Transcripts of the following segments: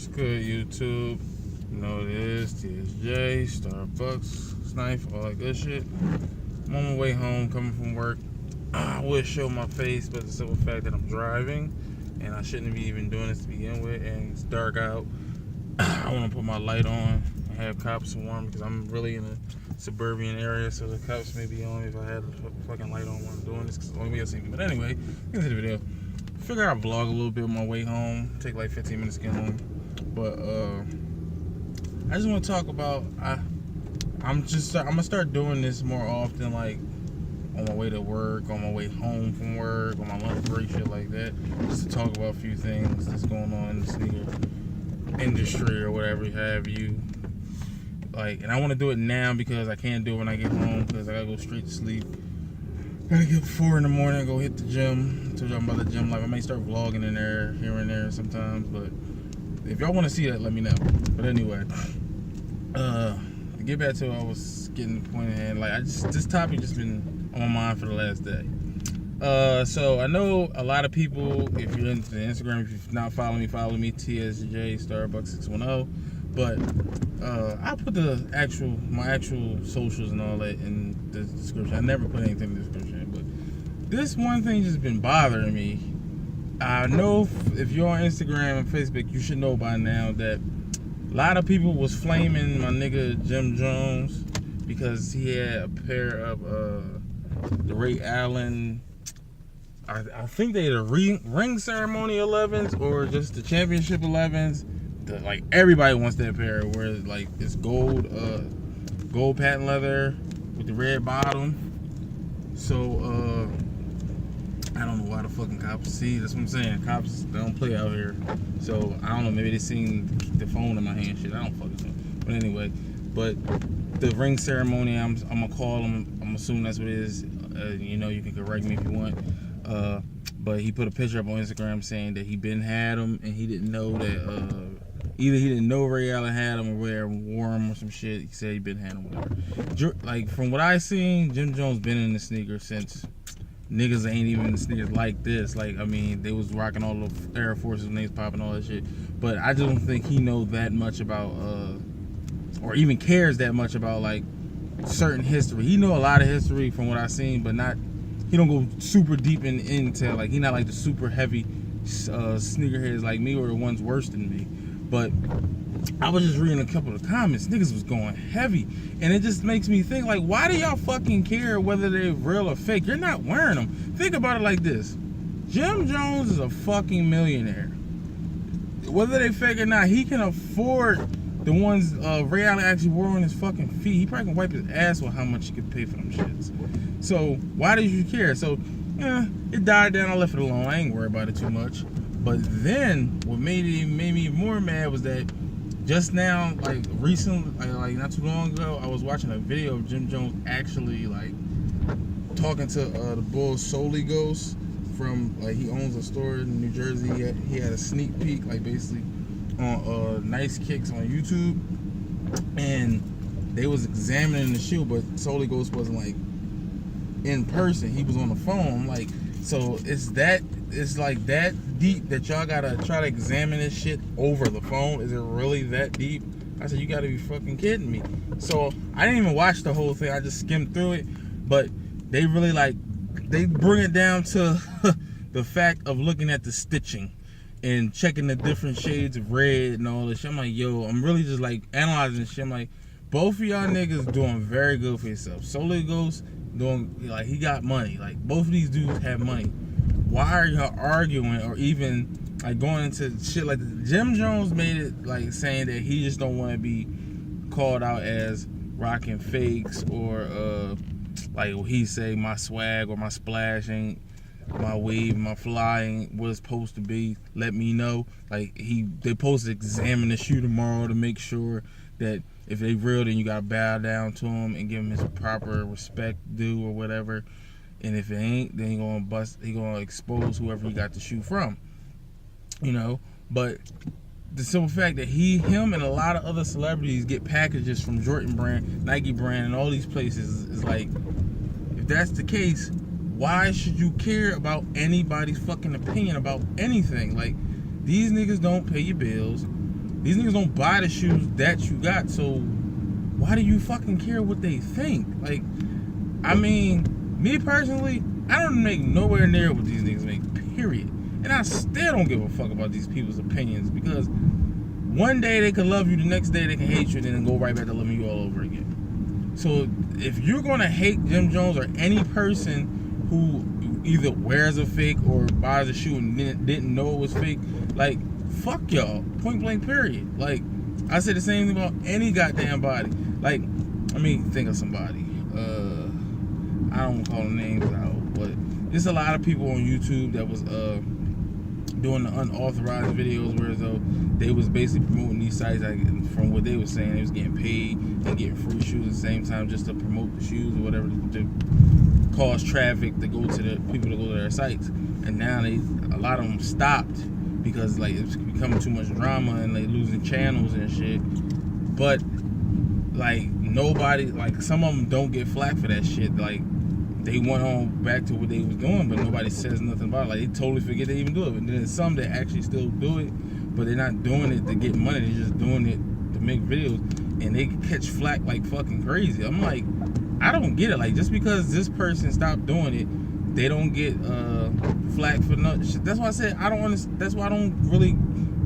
What's good, YouTube? You know what it is, TSJ, Starbucks, Snipe, all that good shit. I'm on my way home, coming from work. I would show my face, but the simple fact that I'm driving, and I shouldn't be even doing this to begin with, and it's dark out. I want to put my light on and have cops warm, because I'm really in a suburban area, so the cops may be on if I had the fucking light on when I'm doing this, because the only way I'll see me. But anyway, get into the video. Figure I'll vlog a little bit on my way home. Take like 15 minutes to get home. But I just want to talk about I'm gonna start doing this more often, like on my way to work, on my way home from work, on my lunch break, shit like that. Just to talk about a few things that's going on in the sneaker industry or whatever have you. Like, and I want to do it now because I can't do it when I get home because I gotta go straight to sleep. Gotta get up 4 in the morning and go hit the gym. I told y'all about the gym life. I may start vlogging in there, here and there sometimes, but if y'all want to see that, let me know. But anyway, to get back to what I was getting the point at hand. Like, this topic just been on my mind for the last day. So I know a lot of people, if you're into Instagram, if you're not following me, follow me, TSJ Starbucks 610. But I'll put my actual socials and all that in the description. I never put anything in the description, but this one thing just been bothering me. I know if you're on Instagram and Facebook, you should know by now that a lot of people was flaming my nigga Jim Jones because he had a pair of the Ray Allen, I think they the ring ceremony 11s or just the championship 11s. Like everybody wants that pair where like it's gold patent leather with the red bottom. So I don't know why the fucking cops see. That's what I'm saying. Cops, they don't play out here. So I don't know. Maybe they seen the phone in my hand. Shit, I don't fucking know. But anyway, the ring ceremony, I'm gonna call him. I'm assuming that's what it is. You know, you can correct me if you want. But he put a picture up on Instagram saying that he been had him and he didn't know that. Either he didn't know Ray Allen had him or wore him or some shit. He said he been had him, whatever. Like, from what I seen, Jim Jones been in the sneakers since niggas ain't even in the sneakers like this. Like, I mean, they was rocking all the Air Forces when they was popping all that shit. But I just don't think he knows that much about, or even cares that much about, like, certain history. He know a lot of history from what I seen, but he don't go super deep into, like, he not like the super heavy sneakerheads like me or the ones worse than me. But I was just reading a couple of comments. Niggas was going heavy. And it just makes me think, like, why do y'all fucking care whether they're real or fake? You're not wearing them. Think about it like this. Jim Jones is a fucking millionaire. Whether they fake or not, he can afford the ones Ray Allen actually wore on his fucking feet. He probably can wipe his ass with how much he could pay for them shits. So, why did you care? So, it died down. I left it alone. I ain't worried about it too much. But then, what made me even more mad was that just now, like recently, like not too long ago, I was watching a video of Jim Jones actually like talking to the Bulls Solely Ghost from, like, he owns a store in New Jersey. He had a sneak peek, like, basically on Nice Kicks on YouTube, and they was examining the shoe, but Solely Ghost wasn't like in person. He was on the phone. Like, so it's like that deep that y'all gotta try to examine this shit over the phone? Is it really that deep? I said, you gotta be fucking kidding me. So I didn't even watch the whole thing. I just skimmed through it. But they really, like, they bring it down to the fact of looking at the stitching and checking the different shades of red and all this shit. I'm like, yo, I'm really just like analyzing this shit. I'm like, both of y'all niggas doing very good for yourself. Solely Ghost doing, like, he got money. Like, both of these dudes have money. Why are y'all arguing or even like going into shit like this? Jim Jones made it like saying that he just don't want to be called out as rocking fakes or like he say my swag or my splash ain't, my wave, my fly ain't what it's supposed to be. Let me know. Like, they supposed to examine the shoe tomorrow to make sure that if they real, then you gotta bow down to him and give him his proper respect due or whatever. And if it ain't, then he gonna expose whoever he got the shoe from. You know? But the simple fact that him and a lot of other celebrities get packages from Jordan brand, Nike brand, and all these places is like, if that's the case, why should you care about anybody's fucking opinion about anything? Like, these niggas don't pay your bills. These niggas don't buy the shoes that you got, so why do you fucking care what they think? Like, I mean, me personally, I don't make nowhere near what these niggas make, period. And I still don't give a fuck about these people's opinions, because one day they can love you, the next day they can hate you, and then go right back to loving you all over again. So if you're gonna hate Jim Jones or any person who either wears a fake or buys a shoe and didn't know it was fake, like, fuck y'all, point blank period. Like, I say the same thing about any goddamn body. Like, I mean, think of somebody. I don't call the names out, but there's a lot of people on YouTube that was doing the unauthorized videos where though they was basically promoting these sites. Like, from what they were saying, they was getting paid and getting free shoes at the same time just to promote the shoes or whatever, to cause traffic to go to the people to go to their sites. And now a lot of them stopped because like it's becoming too much drama and they losing channels and shit. But like nobody, like some of them don't get flack for that shit. Like they went on back to what they was doing, but nobody says nothing about it. Like they totally forget they even do it. And then there's some that actually still do it, but they're not doing it to get money. They're just doing it to make videos, and they catch flack like fucking crazy. I'm like, I don't get it. Like, just because this person stopped doing it, they don't get flack for nothing. That's why I said I don't understand. That's why I don't really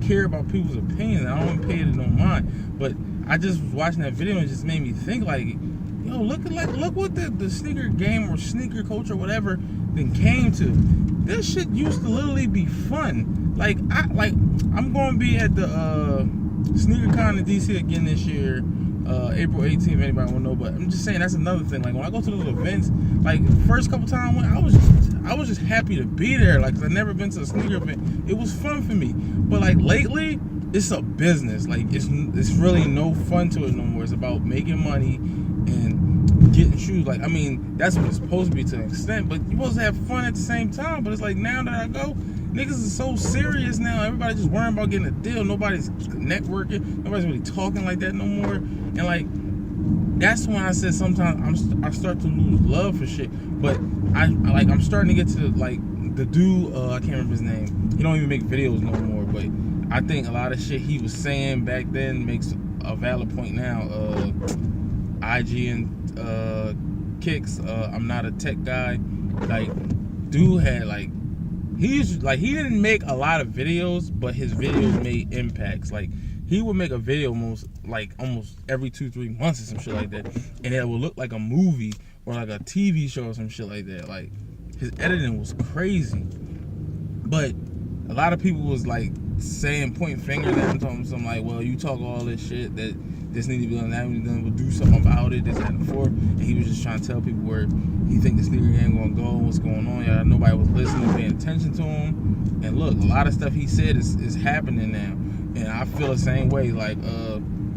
care about people's opinions. I don't pay it no mind. But I just was watching that video and it just made me think like, yo, look what the sneaker game or sneaker culture or whatever then came to. This shit used to literally be fun. Like I'm going to be at the SneakerCon in DC again this year. April 18th, if anybody want to know. But I'm just saying, that's another thing. Like when I go to those events, like the first couple times I went, I was just happy to be there. Like, 'cause I've never been to a sneaker event. It was fun for me. But like lately, it's a business. Like it's really no fun to it no more. It's about making money and getting shoes. Like, I mean, that's what it's supposed to be to an extent. But you're supposed to have fun at the same time. But it's like now that I go, niggas is so serious now. Everybody just worrying about getting a deal. Nobody's networking. Nobody's really talking like that no more. And like, that's when I said sometimes I start to lose love for shit. But I'm starting to get to the dude. I can't remember his name. He don't even make videos no more. But I think a lot of shit he was saying back then makes a valid point now. IG and Kicks. I'm not a tech guy. Like, dude had like. He didn't make a lot of videos, but his videos made impacts. Like, he would make a video almost every 2-3 months or some shit like that, and it would look like a movie or like a TV show or some shit like that. Like, his editing was crazy. But a lot of people was like pointing fingers at him, talking something like, well, you talk all this shit that this need to be done, that need to be done, we'll do something about it, this, that, and the fourth. And he was just trying to tell people where he think the sneaker game gonna go, what's going on. Yeah, nobody was listening, paying attention to him. And look, a lot of stuff he said is happening now. And I feel the same way. Like,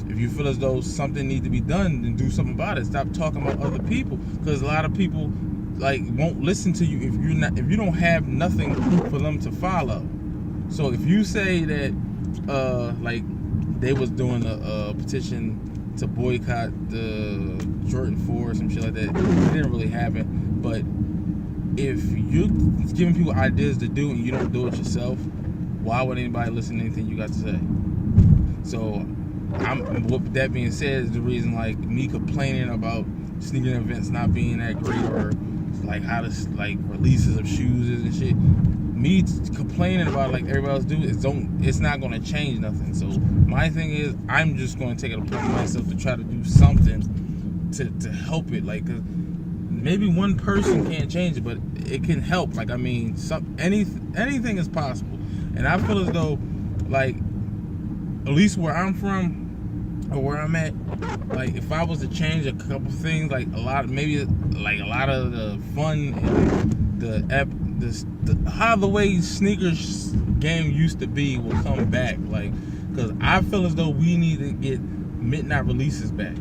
if you feel as though something needs to be done, then do something about it. Stop talking about other people, because a lot of people like won't listen to you if you don't have nothing for them to follow. So if you say that like they was doing a petition to boycott the Jordan 4 or some shit like that, it didn't really happen. But if you're giving people ideas to do and you don't do it yourself, why would anybody listen to anything you got to say? So, with that being said, is the reason like me complaining about sneaker events not being that great, or like how to like releases of shoes and shit. Me complaining about it like everybody else do it's not gonna change nothing. So my thing is, I'm just gonna take it upon myself to try to do something to help it. Like, 'cause maybe one person can't change it, but it can help. Like, I mean, anything is possible. And I feel as though, like, at least where I'm from or where I'm at, like, if I was to change a couple things, like a lot of the fun and how the way sneakers game used to be will come back. Like, because I feel as though we need to get midnight releases back.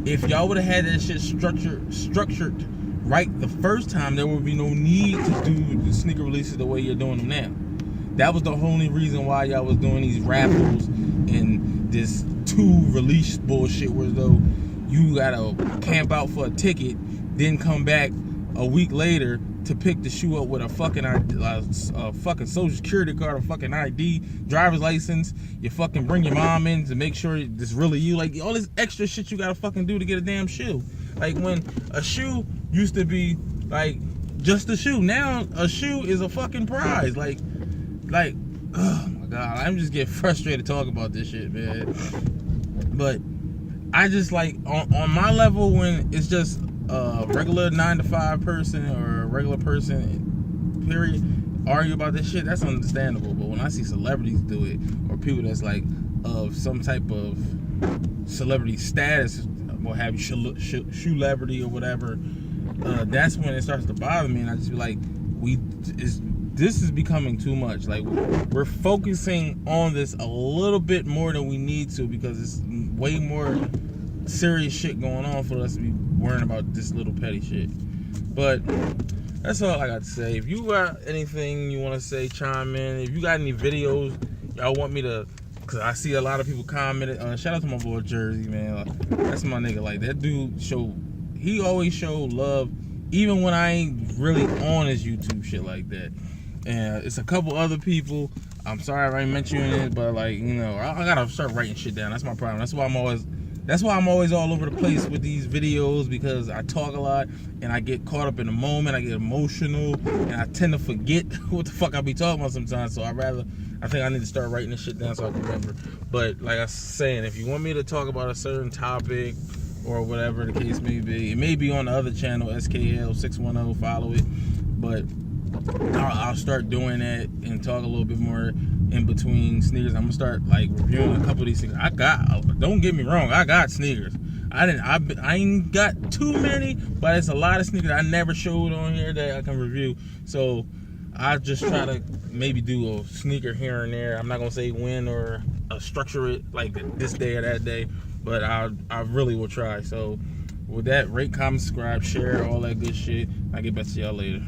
If y'all would have had that shit structured right the first time, there would be no need to do the sneaker releases the way you're doing them now. That was the only reason why y'all was doing these raffles and this 2 release bullshit, where though you gotta camp out for a ticket, then come back a week later to pick the shoe up with a fucking fucking social security card, a fucking ID, driver's license. You fucking bring your mom in to make sure it's really you. Like all this extra shit you gotta fucking do to get a damn shoe. Like when a shoe used to be like just a shoe. Now a shoe is a fucking prize. Like, oh my god, I'm just getting frustrated talking about this shit, man. But I just like on my level when it's just a regular 9-to-5 person or a regular person, period, argue about this shit, that's understandable. But when I see celebrities do it, or people that's like of some type of celebrity status, or have you shoe-lebrity or whatever, that's when it starts to bother me, and I just be like, this is becoming too much. Like we're focusing on this a little bit more than we need to, because it's way more serious shit going on for us to be worrying about this little petty shit. But that's all I got to say. If you got anything you want to say, chime in. If you got any videos y'all want me to, because I see a lot of people commented. Shout out to my boy Jersey, man. That's my nigga. Like that dude he always show love even when I ain't really on his YouTube shit like that. And it's a couple other people. I'm sorry if I ain't mentioning it, but like, you know, I gotta start writing shit down. That's my problem. That's why I'm always all over the place with these videos, because I talk a lot and I get caught up in the moment. I get emotional and I tend to forget what the fuck I be talking about sometimes. So I think I need to start writing this shit down so I can remember. But like I was saying, if you want me to talk about a certain topic or whatever the case may be, it may be on the other channel, SKL610, follow it. But I'll start doing that and talk a little bit more in between sneakers. I'm gonna start like reviewing a couple of these things. Don't get me wrong, I got sneakers. I ain't got too many, but it's a lot of sneakers I never showed on here that I can review. So I just try to maybe do a sneaker here and there. I'm not gonna say when or structure it like this day or that day, but I really will try. So with that, rate, comment, subscribe, share, all that good shit. I'll get back to y'all later.